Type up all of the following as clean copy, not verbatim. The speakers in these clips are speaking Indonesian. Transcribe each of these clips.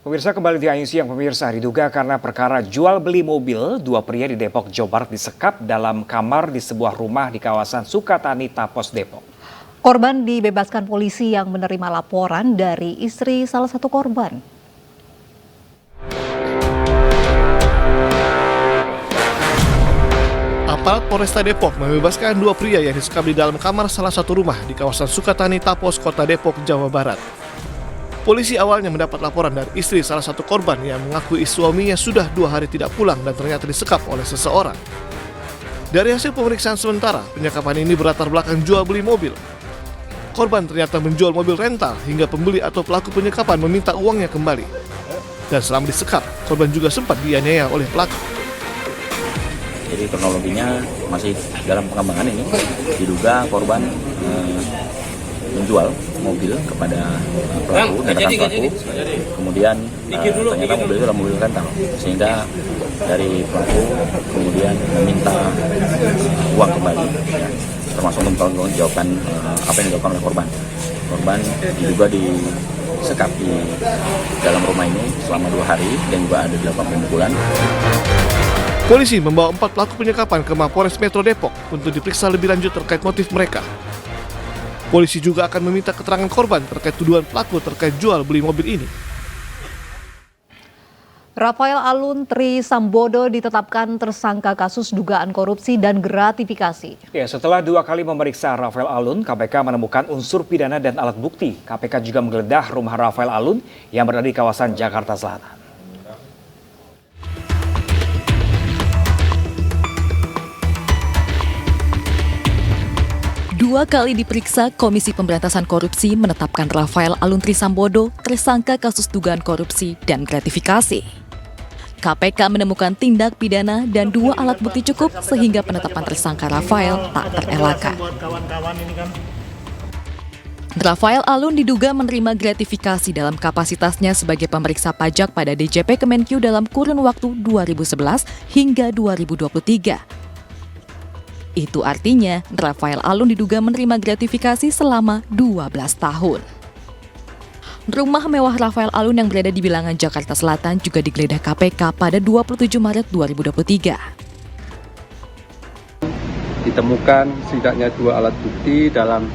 Pemirsa, kembali di Ayu Siang. Pemirsa, diduga karena perkara jual beli mobil, dua pria di Depok, Jawa Barat disekap dalam kamar di sebuah rumah di kawasan Sukatani, Tapos, Depok. Korban dibebaskan polisi yang menerima laporan dari istri salah satu korban. Aparat Polresta Depok membebaskan dua pria yang disekap di dalam kamar salah satu rumah di kawasan Sukatani, Tapos, Kota Depok, Jawa Barat. Polisi awalnya mendapat laporan dari istri salah satu korban yang mengakui suaminya sudah 2 hari tidak pulang dan ternyata disekap oleh seseorang. Dari hasil pemeriksaan sementara, penyekapan ini berlatar belakang jual beli mobil. Korban ternyata menjual mobil rental hingga pembeli atau pelaku penyekapan meminta uangnya kembali. Dan selama disekap, korban juga sempat dianiaya oleh pelaku. Jadi kronologinya masih dalam pengembangan ini, diduga korban menjual mobil kepada pelaku dan rekan pelaku, kemudian ternyata mobil itu adalah mobil rental, sehingga dari pelaku kemudian meminta uang kembali, ya, termasuk mempertanggungjawabkan apa yang dilakukan oleh korban. Korban diduga disekap di dalam rumah ini selama 2 hari dan juga ada dilakukan pemukulan. Polisi membawa 4 pelaku penyekapan ke Mapolres Metro Depok untuk diperiksa lebih lanjut terkait motif mereka. Polisi juga akan meminta keterangan korban terkait tuduhan pelaku terkait jual beli mobil ini. Rafael Alun Trisambodo ditetapkan tersangka kasus dugaan korupsi dan gratifikasi. Ya, setelah 2 kali memeriksa Rafael Alun, KPK menemukan unsur pidana dan alat bukti. KPK juga menggeledah rumah Rafael Alun yang berada di kawasan Jakarta Selatan. Dua kali diperiksa, Komisi Pemberantasan Korupsi menetapkan Rafael Alun Trisambodo tersangka kasus dugaan korupsi dan gratifikasi. KPK menemukan tindak pidana dan 2 alat bukti cukup sehingga penetapan tersangka Rafael tak terelakkan. Rafael Alun diduga menerima gratifikasi dalam kapasitasnya sebagai pemeriksa pajak pada DJP Kemenkyu dalam kurun waktu 2011 hingga 2023. Itu artinya Rafael Alun diduga menerima gratifikasi selama 12 tahun. Rumah mewah Rafael Alun yang berada di Bilangan, Jakarta Selatan juga digeledah KPK pada 27 Maret 2023. Ditemukan setidaknya 2 alat bukti dalam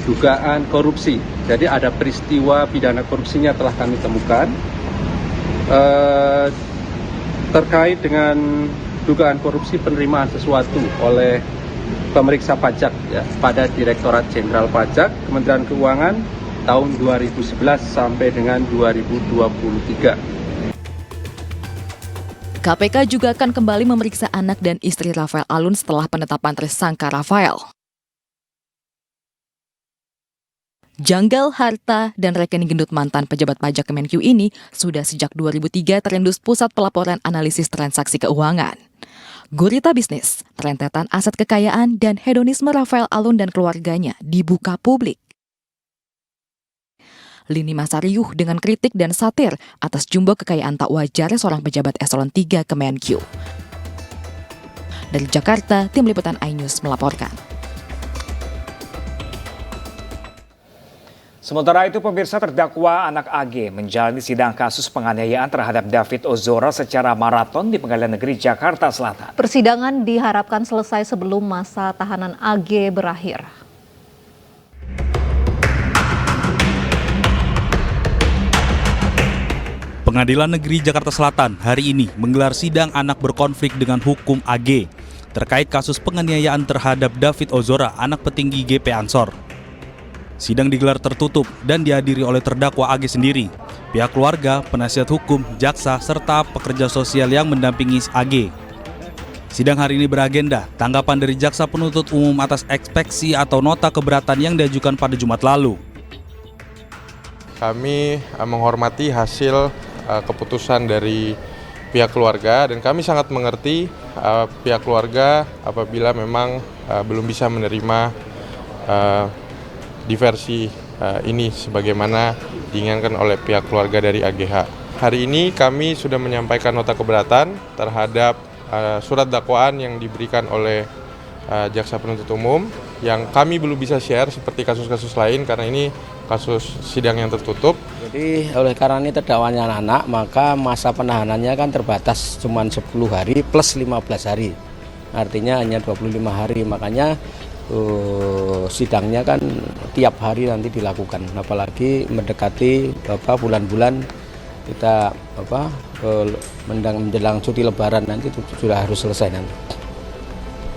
dugaan korupsi. Jadi ada peristiwa pidana korupsinya telah kami temukan. Terkait dengan dugaan korupsi penerimaan sesuatu oleh pemeriksa pajak, ya, pada Direktorat Jenderal Pajak Kementerian Keuangan tahun 2011 sampai dengan 2023. KPK juga akan kembali memeriksa anak dan istri Rafael Alun setelah penetapan tersangka Rafael. Janggal harta dan rekening gendut mantan pejabat pajak Kemenkyu ini sudah sejak 2003 terendus Pusat Pelaporan Analisis Transaksi Keuangan. Gurita bisnis, rentetan aset kekayaan, dan hedonisme Rafael Alun dan keluarganya dibuka publik. Lini masa riuh dengan kritik dan satir atas jumbo kekayaan tak wajar seorang pejabat eselon 3 Kemenkyu. Dari Jakarta, Tim Liputan iNews melaporkan. Sementara itu, pemirsa, terdakwa anak AG menjalani sidang kasus penganiayaan terhadap David Ozora secara maraton di Pengadilan Negeri Jakarta Selatan. Persidangan diharapkan selesai sebelum masa tahanan AG berakhir. Pengadilan Negeri Jakarta Selatan hari ini menggelar sidang anak berkonflik dengan hukum AG terkait kasus penganiayaan terhadap David Ozora, anak petinggi GP Ansor. Sidang digelar tertutup dan dihadiri oleh terdakwa AG sendiri, pihak keluarga, penasihat hukum, jaksa, serta pekerja sosial yang mendampingi AG. Sidang hari ini beragenda tanggapan dari jaksa penuntut umum atas ekspeksi atau nota keberatan yang diajukan pada Jumat lalu. Kami menghormati hasil keputusan dari pihak keluarga dan kami sangat mengerti pihak keluarga apabila memang belum bisa menerima diversi ini sebagaimana diinginkan oleh pihak keluarga dari AGH. Hari ini kami sudah menyampaikan nota keberatan terhadap surat dakwaan yang diberikan oleh jaksa penuntut umum yang kami belum bisa share seperti kasus-kasus lain karena ini kasus sidang yang tertutup. Jadi oleh karena ini terdakwanya anak, maka masa penahanannya kan terbatas cuma 10 hari plus 15 hari. Artinya hanya 25 hari, makanya sidangnya kan tiap hari nanti dilakukan. Apalagi mendekati bulan-bulan kita menjelang cuti lebaran nanti sudah harus selesai nanti.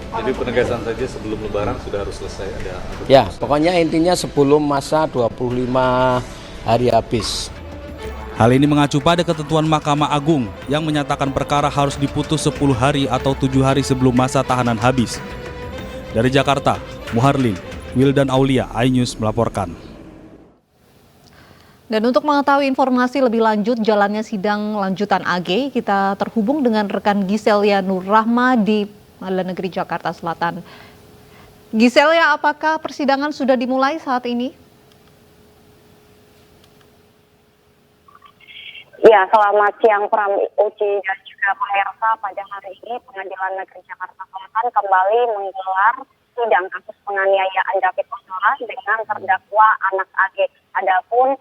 Jadi penegasan saja sebelum lebaran sudah harus selesai ada ya, pokoknya intinya sebelum masa 25 hari habis. Hal ini mengacu pada ketentuan Mahkamah Agung yang menyatakan perkara harus diputus 10 hari atau 7 hari sebelum masa tahanan habis. Dari Jakarta, Muharlin, Wildan Aulia, iNews melaporkan. Dan untuk mengetahui informasi lebih lanjut jalannya sidang lanjutan AG, kita terhubung dengan rekan Giselia Nur Rahma di Pengadilan Negeri Jakarta Selatan. Giselia, apakah persidangan sudah dimulai saat ini? Ya, selamat siang Pram Uci dan juga pemirsa. Pada hari ini Pengadilan Negeri Jakarta Selatan kembali menggelar sidang kasus penganiayaan David Ozora dengan terdakwa anak AG. Adapun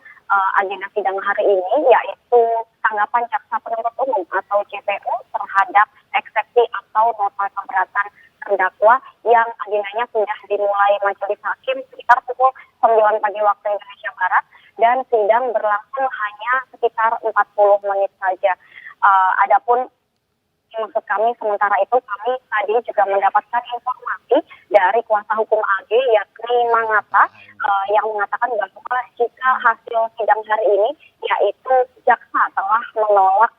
agenda sidang hari ini yaitu tanggapan jaksa penuntut umum atau JPU terhadap eksepsi atau nota keberatan terdakwa yang agendanya sudah dimulai majelis hakim sekitar pukul 9 pagi waktu Indonesia Barat. Dan sidang berlangsung hanya sekitar 40 menit saja. Adapun maksud kami sementara itu kami tadi juga mendapatkan informasi dari kuasa hukum AG yakni Mangata yang mengatakan bahwa jika hasil sidang hari ini yaitu jaksa telah menolak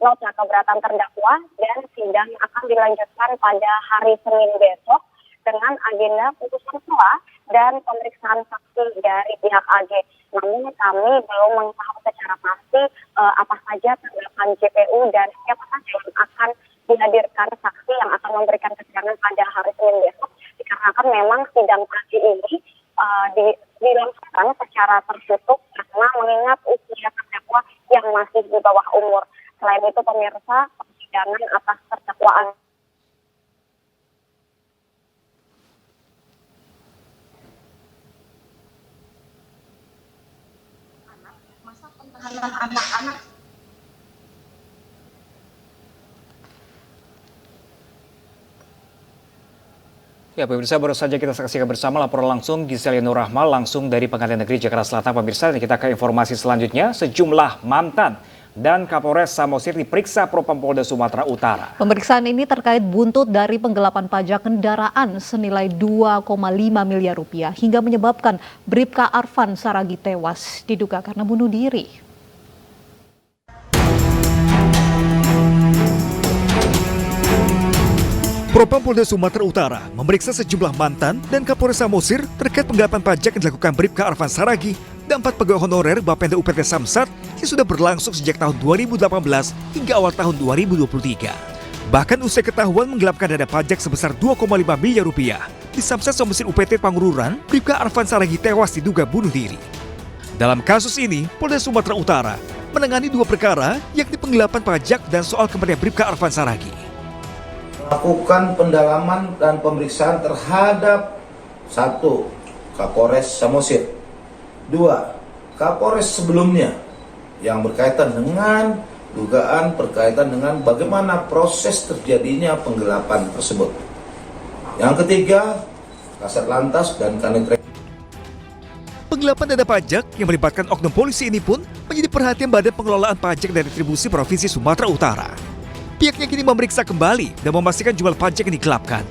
nota keberatan terdakwa dan sidang akan dilanjutkan pada hari Senin besok dengan agenda putusan selah dan pemeriksaan saksi dari pihak AG. Namun kami belum mengetahui secara pasti apa saja tanggapan JPU dan siapa saja yang akan dihadirkan saksi yang akan memberikan keterangan pada hari Senin besok. Dikarenakan memang sidang AG ini dilangsungkan secara tertutup karena mengingat usia terdakwa yang masih di bawah umur. Selain itu pemirsa, persidangan atas terdakwaan anak-anak. Ya, pemirsa, baru saja kita saksikan bersama laporan langsung Giselia Nur Rahma langsung dari Pengadilan Negeri Jakarta Selatan. Pemirsa, dan kita ke informasi selanjutnya. Sejumlah mantan dan Kapolres Samosir diperiksa Propam Polda Sumatera Utara. Pemeriksaan ini terkait buntut dari penggelapan pajak kendaraan senilai 2,5 miliar rupiah hingga menyebabkan Bribka Arfan Saragi tewas diduga karena bunuh diri. Propam Polda Sumatera Utara memeriksa sejumlah mantan dan Kapolres Samosir terkait penggelapan pajak yang dilakukan Bribka Arfan Saragi dan 4 pegawai honorer Bapenda UPT Samsat yang sudah berlangsung sejak tahun 2018 hingga awal tahun 2023. Bahkan usai ketahuan menggelapkan dana pajak sebesar 2,5 miliar rupiah di Samsat Samosir UPT Pangururan, Bribka Arfan Saragi tewas diduga bunuh diri. Dalam kasus ini, Polda Sumatera Utara menangani 2 perkara yakni penggelapan pajak dan soal kematian Bribka Arfan Saragi. Melakukan pendalaman dan pemeriksaan terhadap 1. Kapolres Samosir, 2. Kapolres sebelumnya yang berkaitan dengan dugaan berkaitan dengan bagaimana proses terjadinya penggelapan tersebut. Yang ketiga, Kasat Lantas dan Kanit. Penggelapan dana pajak yang melibatkan oknum polisi ini pun menjadi perhatian Badan Pengelolaan Pajak dan Retribusi Provinsi Sumatera Utara. Pihaknya kini memeriksa kembali dan memastikan jumlah pajak yang digelapkan.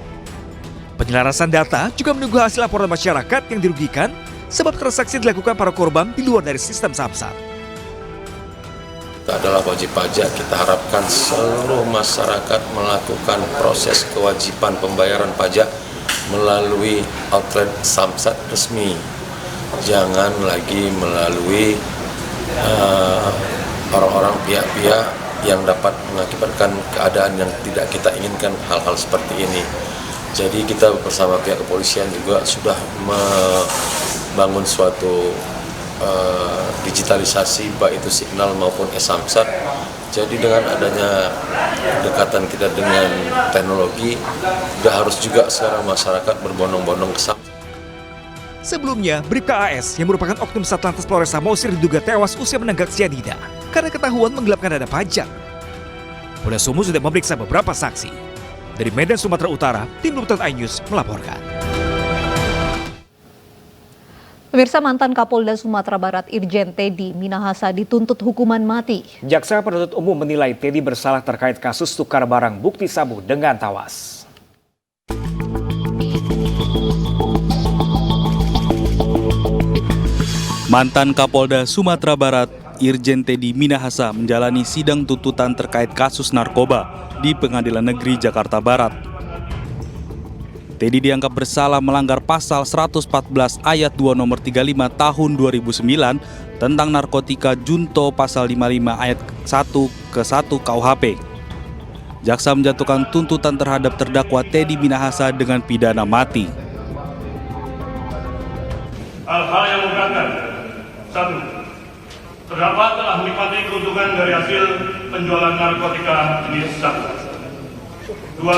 Penyelarasan data juga menunggu hasil laporan masyarakat yang dirugikan sebab transaksi dilakukan para korban di luar dari sistem Samsat. Itu adalah wajib pajak. Kita harapkan seluruh masyarakat melakukan proses kewajiban pembayaran pajak melalui outlet Samsat resmi. Jangan lagi melalui orang-orang pihak-pihak yang dapat mengakibatkan keadaan yang tidak kita inginkan, hal-hal seperti ini. Jadi kita bersama pihak kepolisian juga sudah membangun suatu digitalisasi baik itu signal maupun e-Samsat. Jadi dengan adanya dekatan kita dengan teknologi, sudah harus juga sekarang masyarakat berbondong-bondong ke Samsat. Sebelumnya, Bribka AS yang merupakan oknum Satlantas Polres Samosir diduga tewas usai menenggak cyanida karena ketahuan menggelapkan dana pajak. Polda Sumut sudah memeriksa beberapa saksi. Dari Medan, Sumatera Utara, Tim Liputan iNews melaporkan. Pemirsa, mantan Kapolda Sumatera Barat Irjen Teddy Minahasa dituntut hukuman mati. Jaksa penuntut umum menilai Teddy bersalah terkait kasus tukar barang bukti sabu dengan tawas. Mantan Kapolda Sumatera Barat Irjen Teddy Minahasa menjalani sidang tuntutan terkait kasus narkoba di Pengadilan Negeri Jakarta Barat. Teddy dianggap bersalah melanggar pasal 114 ayat 2 nomor 35 tahun 2009 tentang narkotika junto pasal 55 ayat 1 ke 1 KUHP. Jaksa menjatuhkan tuntutan terhadap terdakwa Teddy Minahasa dengan pidana mati. Hal-hal yang memberatkan. 1. Terdakwa telah menikmati keuntungan dari hasil penjualan narkotika jenis sabu. 2.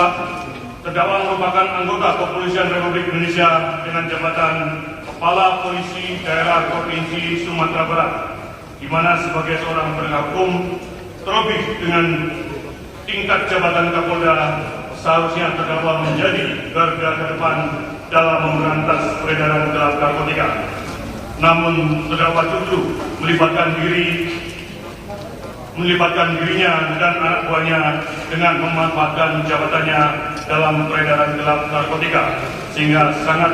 Terdakwa merupakan anggota Kepolisian Republik Indonesia dengan jabatan Kepala Polisi Daerah Provinsi Sumatera Barat, di mana sebagai seorang penegak hukum, terlebih dengan tingkat jabatan Kapolda, seharusnya terdakwa menjadi garda terdepan dalam memberantas peredaran gelap narkotika. Namun terdakwa justru melibatkan dirinya dan anak buahnya dengan memanfaatkan jabatannya dalam peredaran gelap narkotika, sehingga sangat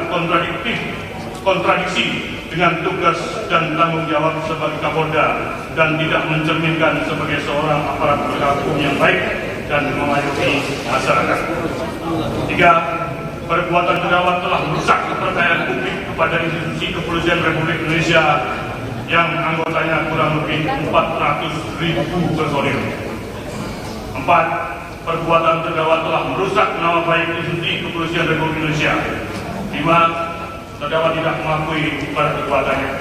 kontradiksi dengan tugas dan tanggung jawab sebagai Kapolda dan tidak mencerminkan sebagai seorang aparat penegak hukum yang baik dan melayani masyarakat. 3. Perbuatan terdakwa telah merusak kepercayaan publik kepada institusi Kepolisian Republik Indonesia yang anggotanya kurang lebih 400.000 personil. 4. Perbuatan terdakwa telah merusak nama baik institusi Kepolisian Republik Indonesia. 5. Terdakwa tidak mengakui pada perbuatannya.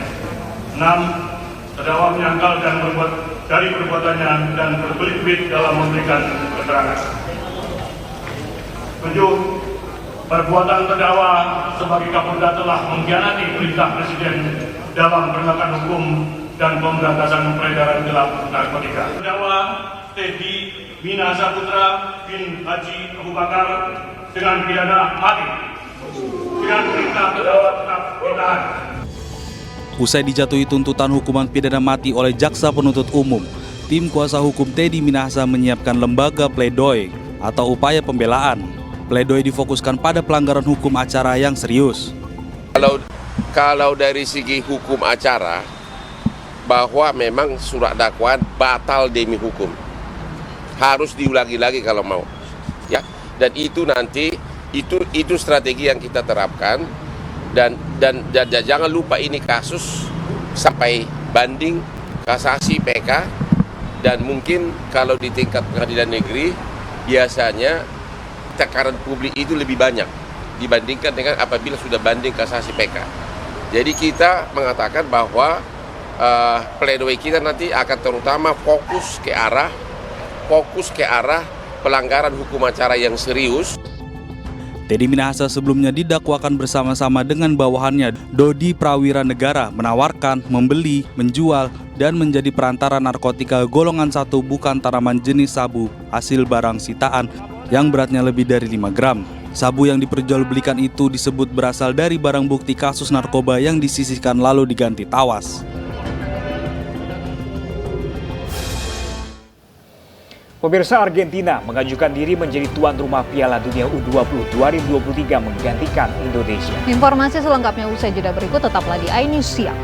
6. Terdakwa menyangkal dan berbuat dari perbuatannya dan berbelit-belit dalam memberikan keterangan. 7. Perbuatan terdakwa sebagai Kapolda telah mengkhianati perintah Presiden dalam penegakan hukum dan pemberantasan peredaran gelap narkotika. Terdakwa Teddy Minahasa Putra bin Haji Abu Bakar dengan pidana mati dengan perintah terdakwa tetap ditahan. Usai dijatuhi tuntutan hukuman pidana mati oleh jaksa penuntut umum, tim kuasa hukum Teddy Minahasa menyiapkan lembaga pledoi atau upaya pembelaan. Pledoi difokuskan pada pelanggaran hukum acara yang serius. Kalau dari segi hukum acara, bahwa memang surat dakwaan batal demi hukum, harus diulangi lagi kalau mau, ya. Dan itu nanti itu strategi yang kita terapkan dan jangan lupa ini kasus sampai banding, kasasi, PK, dan mungkin kalau di tingkat pengadilan negeri biasanya tekanan publik itu lebih banyak dibandingkan dengan apabila sudah banding kasasi PK. Jadi kita mengatakan bahwa pledoi kita nanti akan terutama fokus ke arah pelanggaran hukum acara yang serius. Teddy Minahasa sebelumnya didakwakan bersama-sama dengan bawahannya Dodi Prawira Negara menawarkan, membeli, menjual, dan menjadi perantara narkotika golongan 1 bukan tanaman jenis sabu hasil barang sitaan yang beratnya lebih dari 5 gram. Sabu yang diperjualbelikan itu disebut berasal dari barang bukti kasus narkoba yang disisihkan lalu diganti tawas. Pemirsa, Argentina mengajukan diri menjadi tuan rumah Piala Dunia U20 2023 menggantikan Indonesia. Informasi selengkapnya usai jeda berikut, tetaplah di iNews Siang.